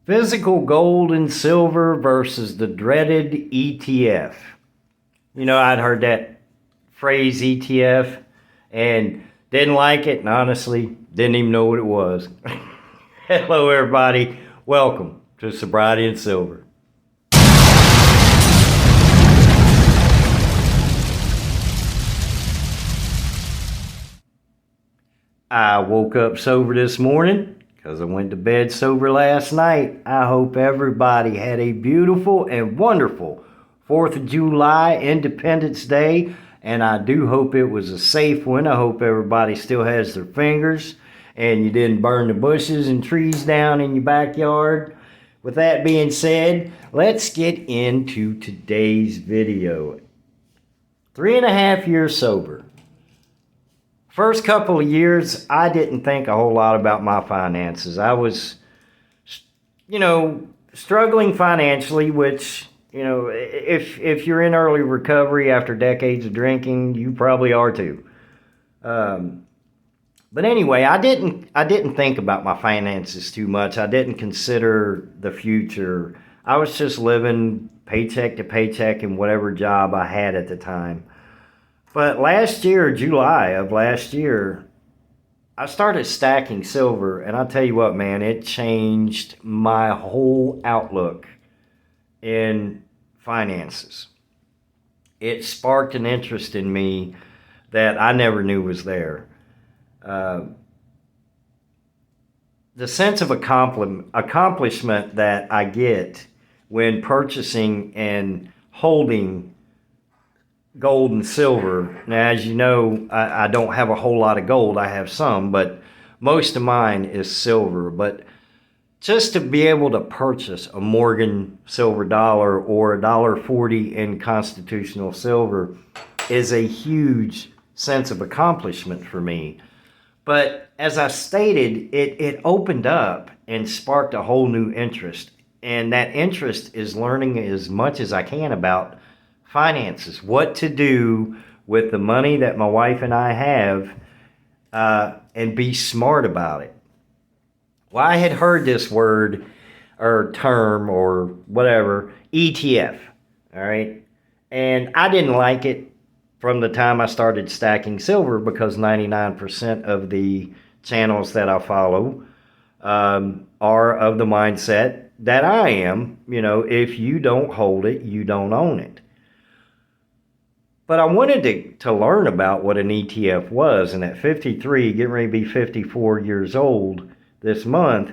Physical gold and silver versus the dreaded ETF. I'd heard that phrase ETF and didn't like it, and honestly, didn't even know what it was. Hello, everybody. Welcome to Sobriety and Silver. I woke up sober this morning because I went to bed sober last night. I hope everybody had a beautiful and wonderful 4th of July Independence Day, and I do hope it was a safe one. I hope everybody still has their fingers and you didn't burn the bushes and trees down in your backyard. With that being said, let's get into today's video. 3.5 years sober. First couple of years, I didn't think a whole lot about my finances. I was, struggling financially, which, if you're in early recovery after decades of drinking, you probably are too. But anyway, I didn't think about my finances too much. I didn't consider the future. I was just living paycheck to paycheck in whatever job I had at the time. But last year, July of last year, I started stacking silver, and I'll tell you what, man, it changed my whole outlook in finances. It sparked an interest in me that I never knew was there. The sense of accomplishment that I get when purchasing and holding gold and silver. Now, as you know, I don't have a whole lot of gold. I have some, but most of mine is silver. But just to be able to purchase a Morgan silver dollar or $1.40 in constitutional silver is a huge sense of accomplishment for me. But as I stated, it opened up and sparked a whole new interest. And that interest is learning as much as I can about finances, what to do with the money that my wife and I have, and be smart about it. Well, I had heard this word or term or whatever, ETF, all right? And I didn't like it from the time I started stacking silver because 99% of the channels that I follow are of the mindset that I am. If you don't hold it, you don't own it. But I wanted to learn about what an ETF was, and at 53, getting ready to be 54 years old this month,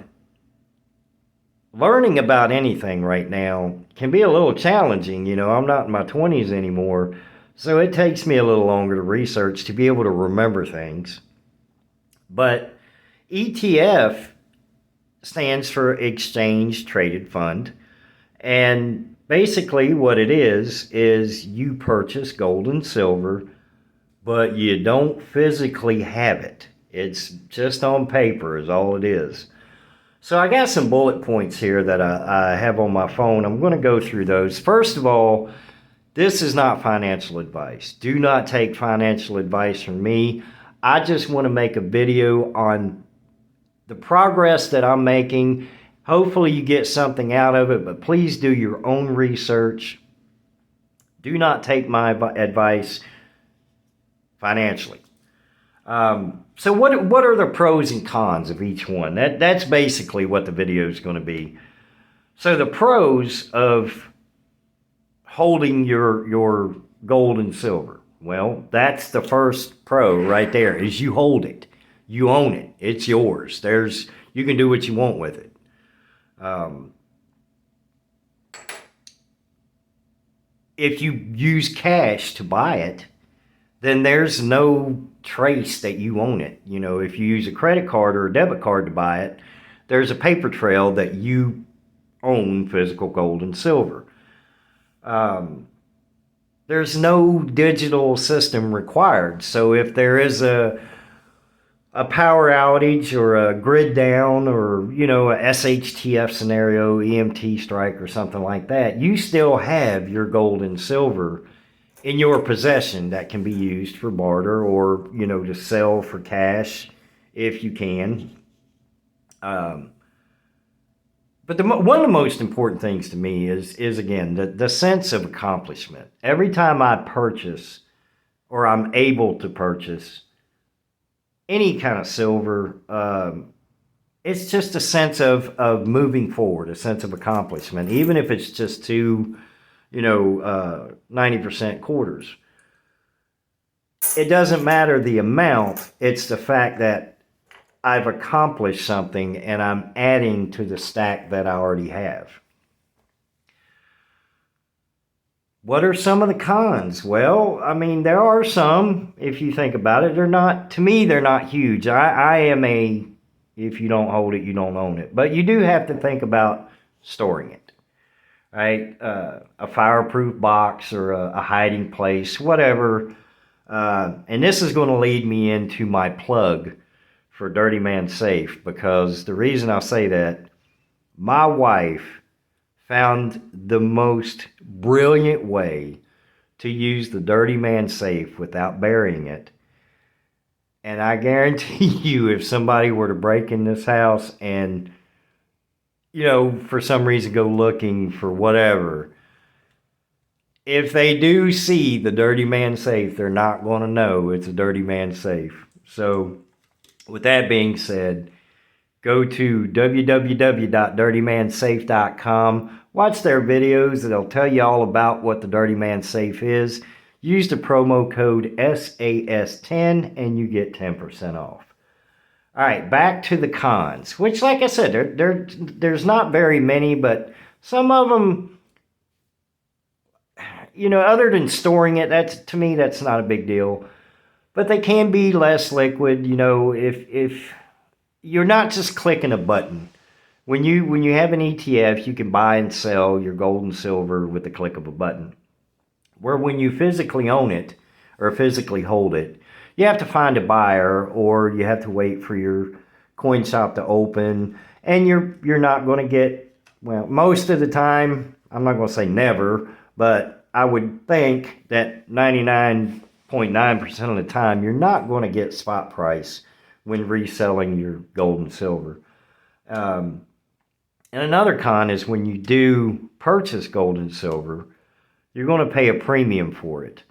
learning about anything right now can be a little challenging. I'm not in my 20s anymore, so it takes me a little longer to research to be able to remember things. But ETF stands for Exchange Traded Fund, and basically what it is you purchase gold and silver, but you don't physically have it. It's just on paper is all it is. So I got some bullet points here that I have on my phone. I'm going to go through those. First of all, this is not financial advice. Do not take financial advice from me. I just want to make a video on the progress that I'm making. Hopefully you get something out of it, but please do your own research. Do not take my advice financially. So what are the pros and cons of each one? That's basically what the video is going to be. So the pros of holding your gold and silver. Well, that's the first pro right there, is you hold it. You own it. It's yours. You can do what you want with it. If you use cash to buy it, then there's no trace that you own it. If you use a credit card or a debit card to buy it, there's a paper trail that you own physical gold and silver. There's no digital system required. So if there is a power outage or a grid down or, a SHTF scenario, EMT strike or something like that, you still have your gold and silver in your possession that can be used for barter or, to sell for cash if you can. But one of the most important things to me is again, the sense of accomplishment. Every time I purchase or I'm able to purchase any kind of silver, it's just a sense of moving forward, a sense of accomplishment, even if it's just 90% quarters. It doesn't matter the amount, it's the fact that I've accomplished something and I'm adding to the stack that I already have. What are some of the cons? Well, I mean, there are some, if you think about it. To me, they're not huge. I am if you don't hold it, you don't own it. But you do have to think about storing it, right? A fireproof box or a hiding place, whatever. And this is going to lead me into my plug for Dirty Man Safe, because the reason I say that, my wife found the most brilliant way to use the Dirty Man Safe without burying it. And I guarantee you, if somebody were to break in this house and, for some reason go looking for whatever, if they do see the Dirty Man Safe, they're not going to know it's a Dirty Man Safe. So, with that being said, go to www.dirtymansafe.com. Watch their videos. They'll tell you all about what the Dirty Man Safe is. Use the promo code SAS10 and you get 10% off. All right, back to the cons, which, like I said, there's not very many, but some of them, other than storing it, to me, that's not a big deal. But they can be less liquid, if you're not just clicking a button. When you have an ETF, you can buy and sell your gold and silver with the click of a button. Where when you physically own it or physically hold it, you have to find a buyer, or you have to wait for your coin shop to open, and you're not going to get, well, most of the time, I'm not going to say never, but I would think that 99.9% of the time, you're not going to get spot price when reselling your gold and silver. And another con is when you do purchase gold and silver, you're going to pay a premium for it.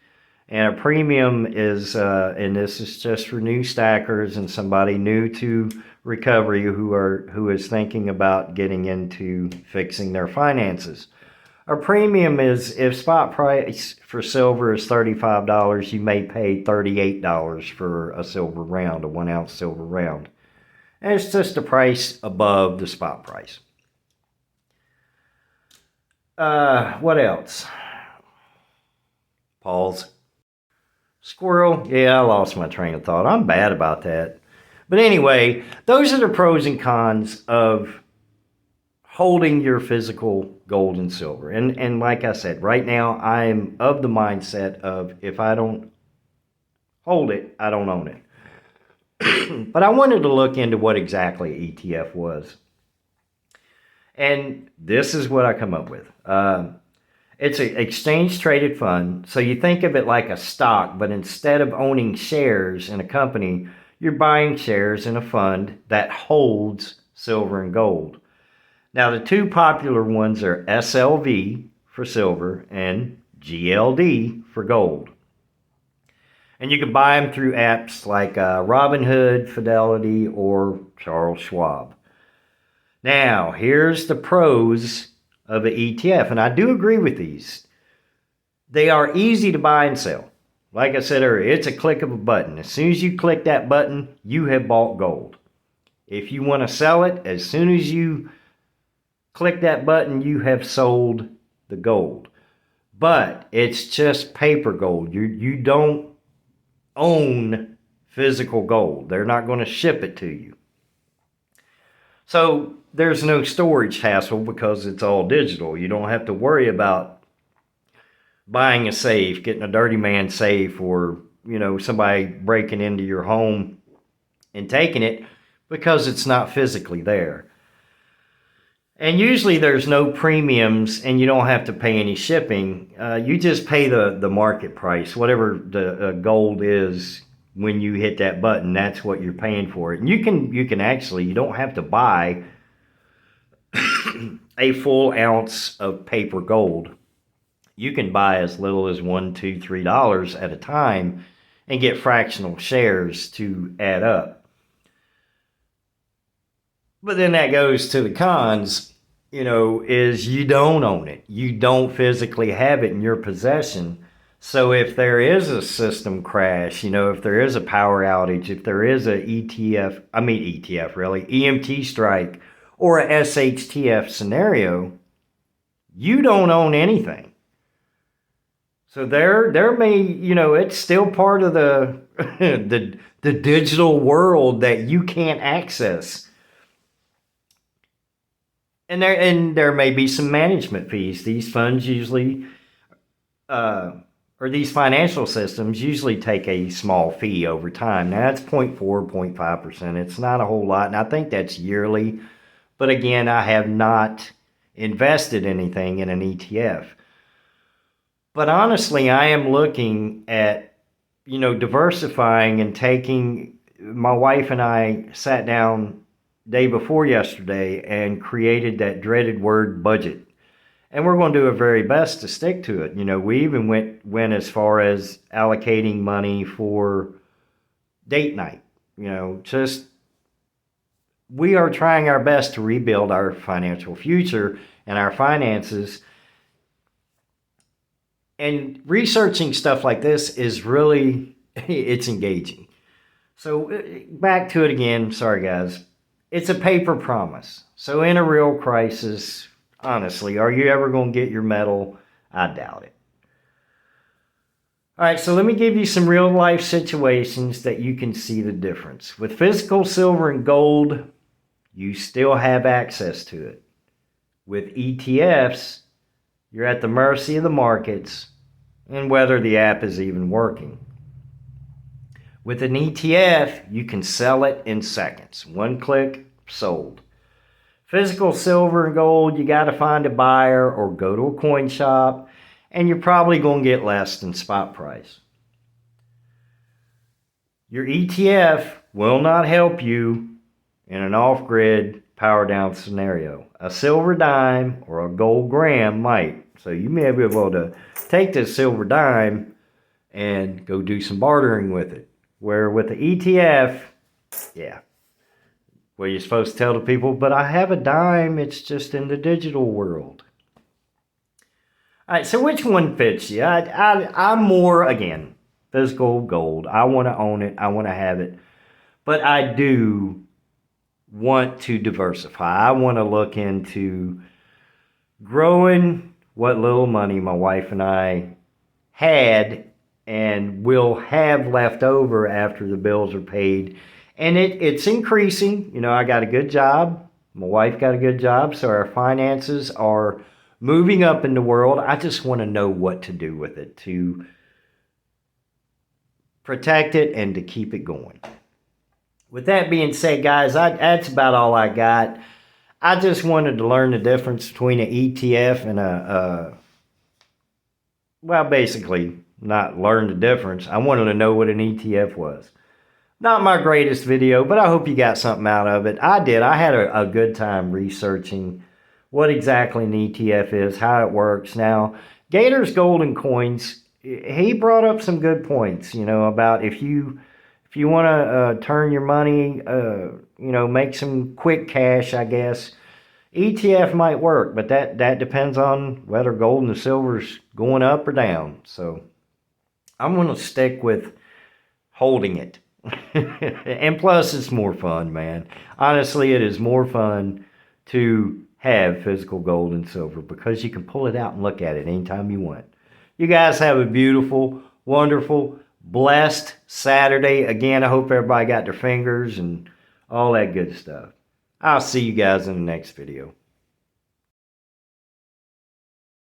And a premium is, and this is just for new stackers and somebody new to recovery who is thinking about getting into fixing their finances. A premium is, if spot price for silver is $35, you may pay $38 for a silver round, a 1 ounce silver round. And it's just a price above the spot price. What else? Pause. Squirrel. Yeah, I lost my train of thought. I'm bad about that. But anyway, those are the pros and cons of holding your physical gold and silver. And like I said, right now I'm of the mindset of, if I don't hold it, I don't own it. But I wanted to look into what exactly ETF was. And this is what I come up with. It's an exchange-traded fund, so you think of it like a stock, but instead of owning shares in a company, you're buying shares in a fund that holds silver and gold. Now, the two popular ones are SLV for silver and GLD for gold. And you can buy them through apps like Robinhood, Fidelity, or Charles Schwab. Now, here's the pros of an ETF, and I do agree with these. They are easy to buy and sell. Like I said earlier, it's a click of a button. As soon as you click that button, you have bought gold. If you want to sell it, as soon as you click that button, you have sold the gold. But it's just paper gold. You don't own physical gold. They're not going to ship it to you. So there's no storage hassle because it's all digital. You don't have to worry about buying a safe, getting a Dirty Man Safe, or somebody breaking into your home and taking it, because it's not physically there. And usually there's no premiums, and you don't have to pay any shipping. You just pay the market price, whatever the gold is. When you hit that button, that's what you're paying for it. And you can actually, you don't have to buy a full ounce of paper gold, you can buy as little as $1, $2, $3 at a time and get fractional shares to add up. But then that goes to the cons, is you don't own it. You don't physically have it in your possession. So if there is a system crash, if there is a power outage, if there is a EMT strike or a SHTF scenario, you don't own anything. So there may, it's still part of the the digital world that you can't access. And there may be some management fees. These funds usually, or these financial systems usually take a small fee over time. Now that's 0.4, 0.5%. It's not a whole lot, and I think that's yearly. But again, I have not invested anything in an ETF. But honestly, I am looking at, diversifying and taking. My wife and I sat down day before yesterday and created that dreaded word budget. And we're going to do our very best to stick to it. We even went as far as allocating money for date night. We are trying our best to rebuild our financial future and our finances. And researching stuff like this is really, it's engaging. So back to it again. Sorry, guys. It's a paper promise. So in a real crisis, honestly, are you ever going to get your medal? I doubt it. All right, so let me give you some real life situations that you can see the difference. With physical silver and gold, you still have access to it. With ETFs, you're at the mercy of the markets and whether the app is even working. With an ETF, you can sell it in seconds. One click, sold. Physical silver and gold, you got to find a buyer or go to a coin shop, and you're probably going to get less than spot price. Your ETF will not help you in an off-grid power down scenario. A silver dime or a gold gram might. So you may be able to take this silver dime and go do some bartering with it. Where with the ETF, yeah. Well, you're supposed to tell the people, but I have a dime, it's just in the digital world. All right, so which one fits you? I'm more, again, physical gold. I want to own it. I want to have it. But I do want to diversify. I want to look into growing what little money my wife and I had and will have left over after the bills are paid. And it's increasing. I got a good job. My wife got a good job. So our finances are moving up in the world. I just want to know what to do with it to protect it and to keep it going. With that being said, guys, that's about all I got. I just wanted to learn the difference between an ETF and basically not learn the difference. I wanted to know what an ETF was. Not my greatest video, but I hope you got something out of it. I did. I had a good time researching what exactly an ETF is, how it works. Now, Gator's Golden Coins, he brought up some good points, about if you want to turn your money, make some quick cash, I guess, ETF might work, but that depends on whether gold and silver's going up or down. So I'm going to stick with holding it. And plus, it's more fun, man. Honestly, it is more fun to have physical gold and silver because you can pull it out and look at it anytime you want. You guys have a beautiful, wonderful, blessed Saturday. Again, I hope everybody got their fingers and all that good stuff. I'll see you guys in the next video.